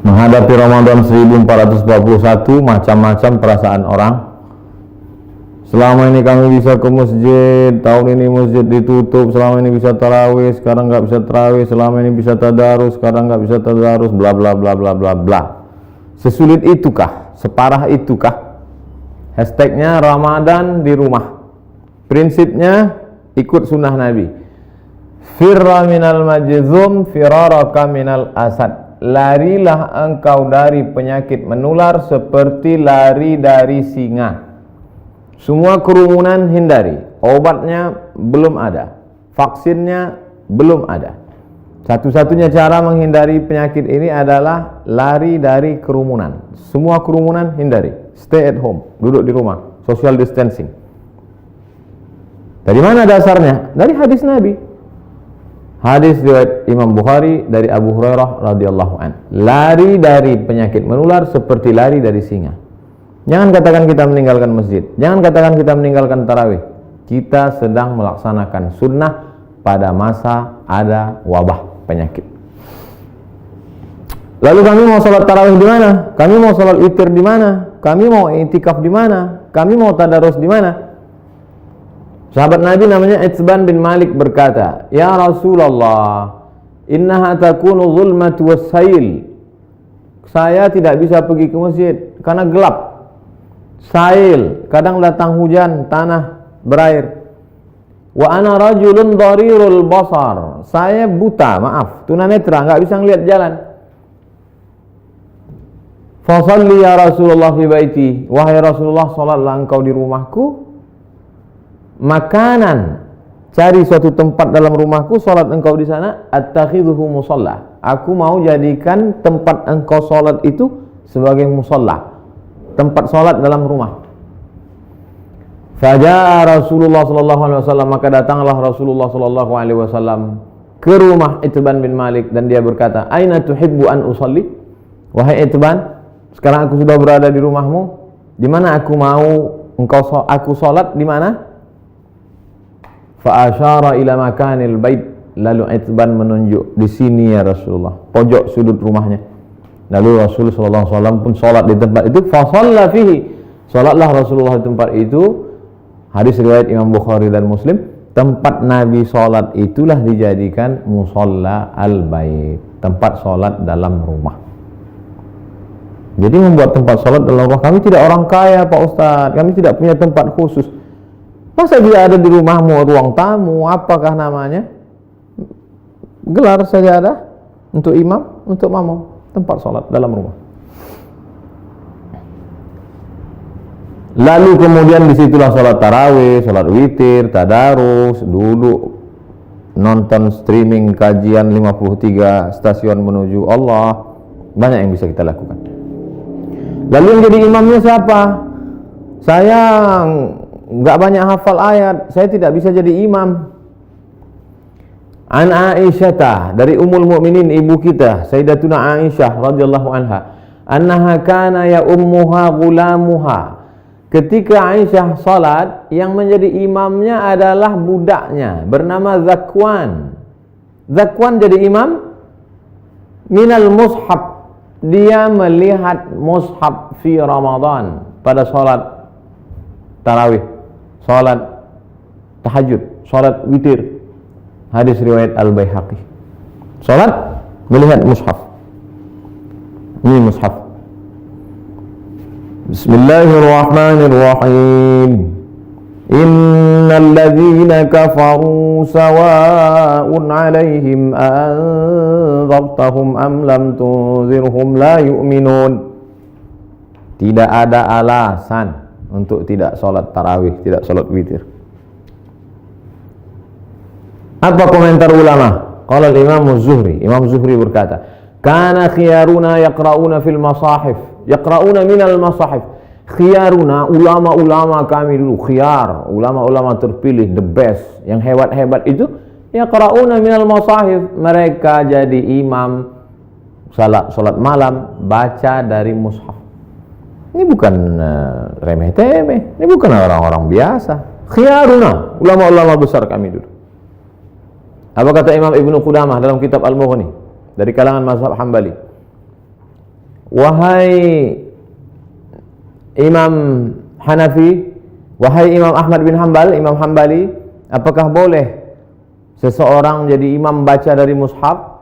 Menghadapi Ramadan 1441, macam-macam perasaan orang. Selama ini kami bisa ke masjid, tahun ini masjid ditutup. Selama ini bisa tarawih, sekarang nggak bisa tarawih. Selama ini bisa tadarus, sekarang nggak bisa tadarus. Bla bla bla bla bla bla. Sesulit itukah? Separah itukah? Hashtagnya Ramadan di rumah. Prinsipnya ikut sunnah Nabi. Firra minal majzum firaraka minal asad. Larilah engkau dari penyakit menular seperti lari dari singa. Semua kerumunan hindari. Obatnya belum ada, vaksinnya belum ada. Satu-satunya cara menghindari penyakit ini adalah lari dari kerumunan. Semua kerumunan hindari. Stay at home, duduk di rumah, social distancing. Dari mana dasarnya? Dari hadis Nabi. Hadis riwayat Imam Bukhari dari Abu Hurairah radhiyallahu an. Lari dari penyakit menular seperti lari dari singa. Jangan katakan kita meninggalkan masjid. Jangan katakan kita meninggalkan tarawih. Kita sedang melaksanakan sunnah pada masa ada wabah penyakit. Lalu kami mau sholat tarawih di mana? Kami mau sholat witir di mana? Kami mau i'tikaf di mana? Kami mau tadarus di mana? Sahabat Nabi namanya Itsban bin Malik berkata, "Ya Rasulullah, innaha takunu zulmatu wassail." Saya tidak bisa pergi ke masjid karena gelap. Sail, kadang datang hujan, tanah berair. Wa ana rajulun dharirul basar. Saya buta, maaf, tunanetra, enggak bisa ngelihat jalan. Fa shalli ya Rasulullah fi baiti. Wahai Rasulullah, salatlah engkau di rumahku. Makanan, cari suatu tempat dalam rumahku, salat engkau di sana. Attakhidhuhu musalla. Aku mau jadikan tempat engkau salat itu sebagai musalla, tempat salat dalam rumah. Faja'a Rasulullah sallallahu alaihi wasallam, maka datanglah Rasulullah sallallahu alaihi wasallam ke rumah Itban bin Malik dan dia berkata, "Aina tuhibbu an usalli?" Wahai Itban, sekarang aku sudah berada di rumahmu. Di mana aku mau aku salat di mana? Fa asyara ila makanil bait. Lalu Itban menunjuk, di sini ya Rasulullah, pojok sudut rumahnya. Lalu Rasul sallallahu alaihi wasallam pun salat di tempat itu. Fa shalla fihi. Salatlah Rasulullah di tempat itu. Hadis riwayat Imam Bukhari dan Muslim. Tempat Nabi salat itulah dijadikan musalla al-bait, tempat salat dalam rumah. Jadi membuat tempat salat dalam rumah. Kami tidak orang kaya Pak Ustaz, kami tidak punya tempat khusus. Masa dia ada di rumahmu, ruang tamu, apakah namanya? Gelar sajadah untuk imam, untuk makmum, tempat salat dalam rumah. Lalu kemudian disitulah salat tarawih, salat witir, tadarus, duduk nonton streaming kajian 53 stasiun menuju Allah. Banyak yang bisa kita lakukan. Lalu yang jadi imamnya siapa? Saya nggak banyak hafal ayat, saya tidak bisa jadi imam. An Aisyah, dari Ummul Mukminin, ibu kita Sayyidatuna Aisyah radhiyallahu anha, annaha kana ya ummuha gulamuha. Ketika Aisyah salat, yang menjadi imamnya adalah budaknya bernama Zakwan. Zakwan jadi imam minal mushaf. Dia melihat mushaf fi Ramadan pada salat tarawih, salat tahajud, salat witir. Hadis riwayat Al-Baihaqi. Salat melihat mushaf. Ini mushaf. Bismillahirrahmanirrahim. Innal ladzina kafaru sawa'un 'alaihim anzartahum am lam tunzirhum la yu'minun. Tidak ada alasan untuk tidak salat tarawih, tidak salat witir. Apa komentar ulama? Qala al-Imam Az-Zuhri. Imam Zuhri berkata, "Kana khiyaruna yaqra'una fil masahif." Yaqra'una minal masahif. Khiyaruna, ulama-ulama kami dulu, khiyar, ulama-ulama terpilih, the best, yang hebat-hebat itu, yaqra'una minal masahif. Mereka jadi imam salat malam, baca dari mushaf. Ini bukan remeh-temeh, ini bukan orang-orang biasa. Khiyaruna, ulama-ulama besar kami dulu. Apa kata Imam Ibnu Qudamah dalam kitab Al-Mughni dari kalangan mazhab Hambali? wahai Imam Hanafi, wahai Imam Ahmad bin Hanbal, Imam Hanbali, apakah boleh seseorang jadi imam baca dari mushaf?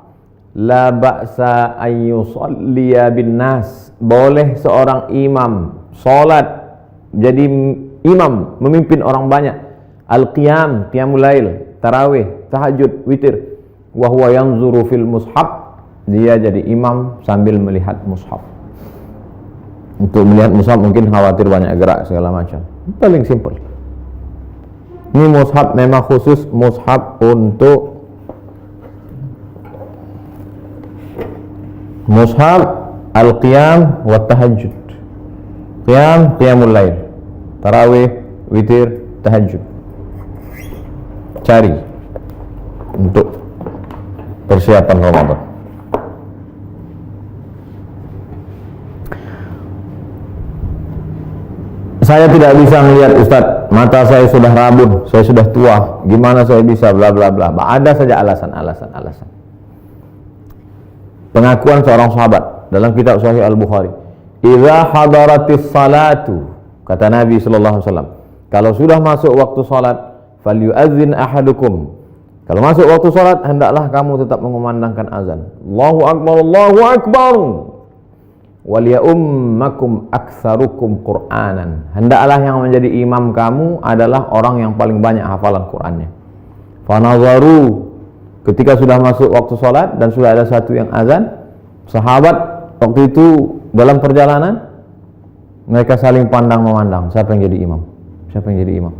La ba'sa an yusalliya bin nas. Boleh seorang imam salat jadi imam memimpin orang banyak. Al-qiyam, qiyamul lail, tarawih, tahajud, witir. Wa huwa yanzuru fil mushaf. Dia jadi imam sambil melihat mushaf. Untuk melihat mushaf mungkin khawatir banyak gerak segala macam. Paling simple. Ini mushaf memang khusus mushaf untuk mushaf al-qiyam wa tahajud. Qiyam, qiyamul lail, tarawih, witir, tahajud. Cari untuk persiapan Ramadan. Saya tidak bisa melihat Ustaz, mata saya sudah rabun, saya sudah tua, gimana saya bisa bla bla bla. Ada saja alasan. Pengakuan seorang sahabat dalam kitab Sahih Al-Bukhari, "Idza hadaratis salatu," kata Nabi sallallahu alaihi wasallam, kalau sudah masuk waktu salat, falyu'adzin ahadukum. Kalau masuk waktu salat, hendaklah kamu tetap mengumandangkan azan. Allahu akbar, Allahu akbar. Waliyummakum aktsarukum Qur'anan. Hendaklah yang menjadi imam kamu adalah orang yang paling banyak hafalan Qur'annya. Fanazaru, ketika sudah masuk waktu salat dan sudah ada satu yang azan, sahabat waktu itu dalam perjalanan mereka saling pandang memandang, siapa yang jadi imam? Siapa yang jadi imam?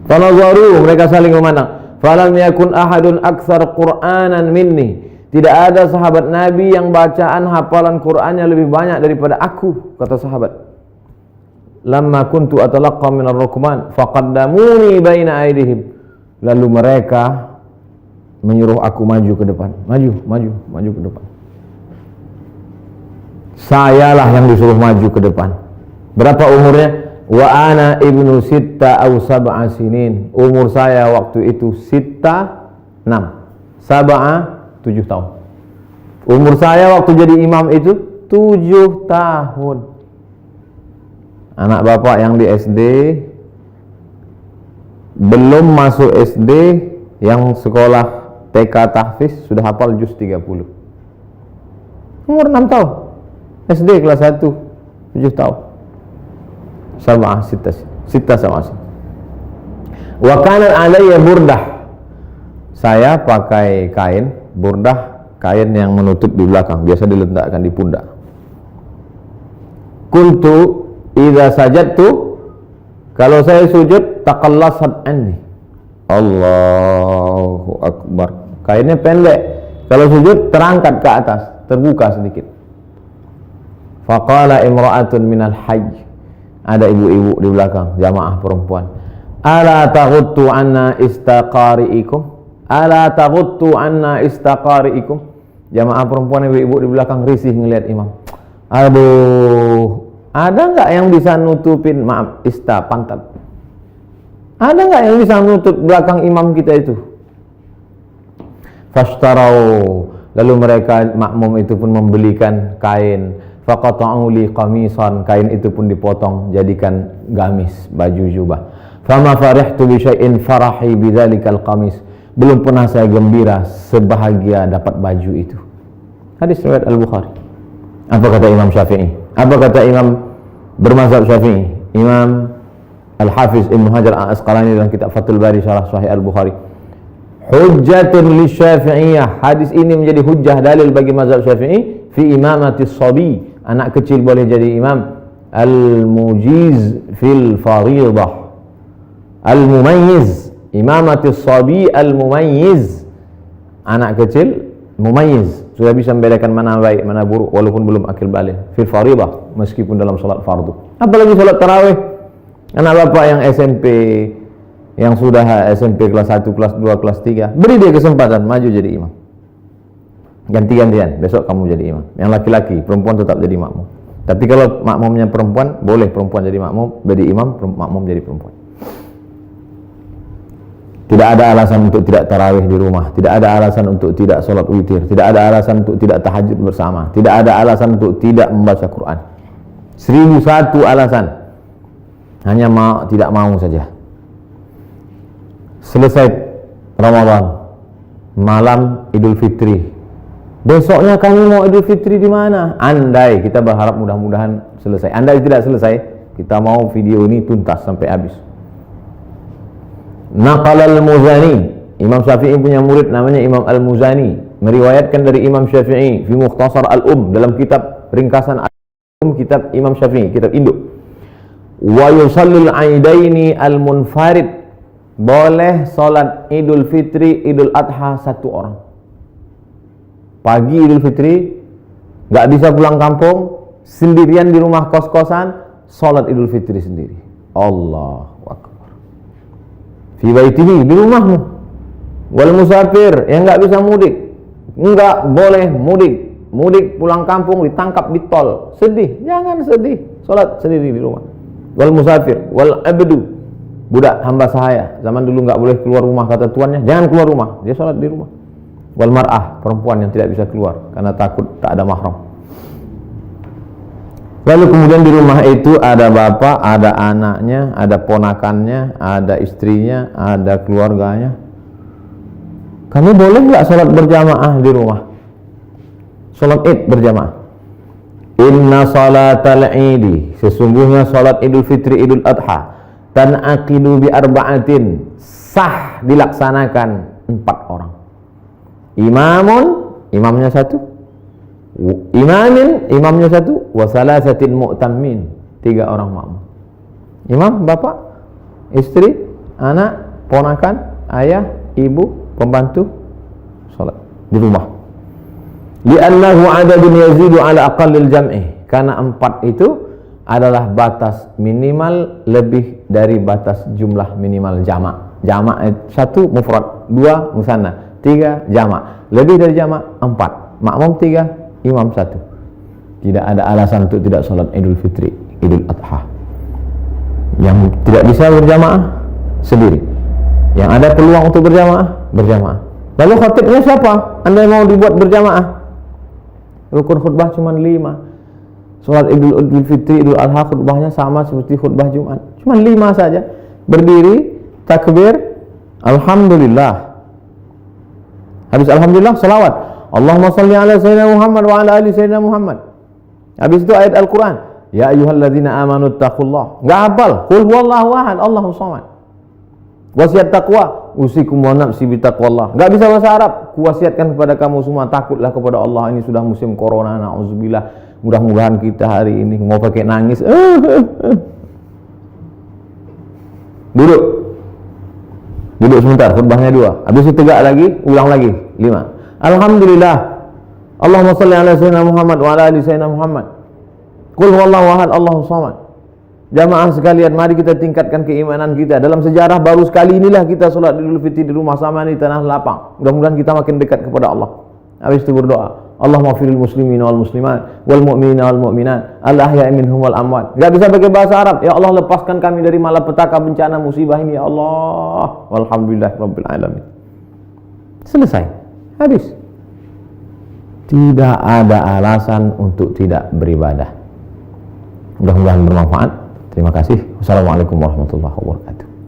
Fanazaru, mereka saling memandang. Falam yakun ahadun aktsar Qur'anan minni. Tidak ada sahabat Nabi yang bacaan hafalan Qur'annya lebih banyak daripada aku, kata sahabat. Lamma kuntu atalaqqa minar rukman faqaddamuni baina aydihim. Lalu mereka menyuruh aku maju ke depan. Maju ke depan. Sayalah yang disuruh maju ke depan. Berapa umurnya? Wa ana ibnu sitta aw sab'a sinin. Umur saya waktu itu sitta 6. Sab'a 7 tahun. Umur saya waktu jadi imam itu 7 tahun. Anak bapak yang di SD, belum masuk SD, yang sekolah TK tahfiz sudah hafal juz 30. Umur 6 tahun. SD kelas 1 7 tahun. Sab'ah sitta sama. Wa kana alayya burdah. Saya pakai kain burdah, kain yang menutup di belakang, biasa diletakkan di pundak. Kuntu idza sajadtu, kalau saya sujud, taqallasat anni. Allahu akbar. Kainnya pendek, kalau sujud terangkat ke atas, terbuka sedikit. Faqala imra'atun minal hayy, ada ibu-ibu di belakang, jamaah perempuan. Ala taghuttu anna istaqari'ikum, ala taghuttu anna istaqari'ikum. Jamaah perempuan ibu-ibu di belakang risih ngelihat imam. Aduh, ada enggak yang bisa nutupin, maaf, pantat? Ada enggak yang bisa nutup belakang imam kita itu? Fashtarau, lalu mereka makmum itu pun membelikan kain. Faqata'u li qamisan, kain itu pun dipotong jadikan gamis, baju jubah. Fama farihtu bi syai'in farahi bidzalikal qamis. Belum pernah saya gembira sebahagia dapat baju itu. Hadis riwayat Al-Bukhari. Apa kata Imam Syafi'i? Apa kata Imam bermazhab Syafi'i? Imam Al-Hafiz Ibnu Hajar Al-Asqalani dalam kitab Fathul Bari Syarah Sahih Al-Bukhari. Hujjatun li Syafi'iyah. Hadis ini menjadi hujjah, dalil bagi mazhab Syafi'i fi imamati shabi. Anak kecil boleh jadi imam. Al-mujiz fil fariḍah. Al-mumayyiz, imamati shabi al-mumayyiz. Anak kecil mumayyiz, sudah bisa membedakan mana baik mana buruk walaupun belum akil balik. Fil fariḍah, meskipun dalam salat fardu. Apalagi salat tarawih. Anak bapak yang SMP, yang sudah SMP kelas 1, kelas 2, kelas 3, beri dia kesempatan maju jadi imam. Ganti-gantian, besok kamu jadi imam. Yang laki-laki, perempuan tetap jadi makmum. Tapi kalau makmumnya perempuan, boleh perempuan jadi makmum, jadi imam, makmum jadi perempuan. Tidak ada alasan untuk tidak tarawih di rumah, tidak ada alasan untuk tidak sholat witir, tidak ada alasan untuk tidak tahajud bersama, tidak ada alasan untuk tidak membaca Quran. 1001 alasan. Hanya tidak mau saja. Selesai Ramadan, malam Idul Fitri. Besoknya kami mau Idul Fitri di mana? Andai, kita berharap mudah-mudahan selesai. Andai tidak selesai, kita mau video ini tuntas sampai habis. Naqal al-Muzani, Imam Syafi'i punya murid namanya Imam al-Muzani, meriwayatkan dari Imam Syafi'i fi Mukhtasar al-Um, dalam kitab ringkasan al-Um, kitab Imam Syafi'i, kitab induk. Wa yusallil aidaini al-munfarid, boleh salat Idul Fitri, Idul Adha satu orang. Pagi Idul Fitri, nggak bisa pulang kampung, sendirian di rumah kos-kosan, salat Idul Fitri sendiri. Allahu Akbar. Fi baitihi, di rumahmu. Wal musafir, yang nggak bisa mudik, nggak boleh mudik. Mudik pulang kampung ditangkap di tol, sedih, jangan sedih, salat sendiri di rumah. Wal musafir, wal abdu, budak hamba sahaya, zaman dulu nggak boleh keluar rumah kata tuannya, jangan keluar rumah, dia salat di rumah. Wal mar'ah, perempuan yang tidak bisa keluar karena takut tak ada mahram. Lalu kemudian di rumah itu ada bapak, ada anaknya, ada ponakannya, ada istrinya, ada keluarganya. Kamu boleh nggak sholat berjamaah di rumah? Sholat Id berjamaah. Inna sholatal idi, sesungguhnya sholat Idul Fitri, Idul Adha, tan'aqidu bi arba'atin, sah dilaksanakan 4 orang. Imamun, imamnya 1. Imamin, imamnya 1. Wa salasatin mu'tammin, 3 orang makmum. Imam, bapak, istri, anak, ponakan, ayah, ibu, pembantu, salat di rumah. Li'annahu adadun yazidu ala aqallil jam'i, karena 4 itu adalah batas minimal lebih dari batas jumlah minimal jamak. Jamak 1 mufrad, 2 musanna, 3 jamak. Lebih dari jamak 4, makmum 3, imam 1. Tidak ada alasan untuk tidak sholat Idul Fitri, Idul Adha. Yang tidak bisa berjamaah sendiri, yang ada peluang untuk berjamaah, berjamaah. Lalu khatibnya siapa? Anda mau dibuat berjamaah? Rukun khutbah cuma 5. Sholat Idul Fitri, Idul Adha khutbahnya sama seperti khutbah Jumat, cuma 5 saja. Berdiri, takbir, alhamdulillah. Habis alhamdulillah, salawat. Allahumma salli ala sayyidina Muhammad wa ala ali sayyidina Muhammad. Habis itu ayat Al-Quran, ya ayyuhalladzina amanu taqullah. Enggak hafal, qul huwallahu ahad, Allahus samad. Wasiat takwa, usikum wa nafsi bi taqwallah. Enggak bisa bahasa Arab, kuwasiatkan kepada kamu semua takutlah kepada Allah. Ini sudah musim corona, nauzubillah. Mudah-mudahan kita hari ini mau pakai nangis. Duduk sebentar, khutbahnya 2. Habis itu tegak lagi, ulang lagi 5. Alhamdulillah. Allahumma salli ala sayyidina Muhammad wa ala ali sayyidina Muhammad. Qul huwallahu ahad, Allahus samad. Jamaah sekalian, mari kita tingkatkan keimanan kita. Dalam sejarah baru sekali inilah kita salat Idul Fitri di rumah sama di tanah lapang. Mudah-mudahan kita makin dekat kepada Allah. Habis itu berdoa, Allahumma firil muslimin wal muslimat wal mu'minina wal mu'minat al ahya'i minhum wal amwat. Enggak bisa pakai bahasa Arab. Ya Allah, lepaskan kami dari malapetaka bencana musibah ini ya Allah. Walhamdulillahirabbil alamin. Selesai. Habis. Tidak ada alasan untuk tidak beribadah. Mudah-mudahan bermanfaat. Terima kasih. Wassalamualaikum warahmatullahi wabarakatuh.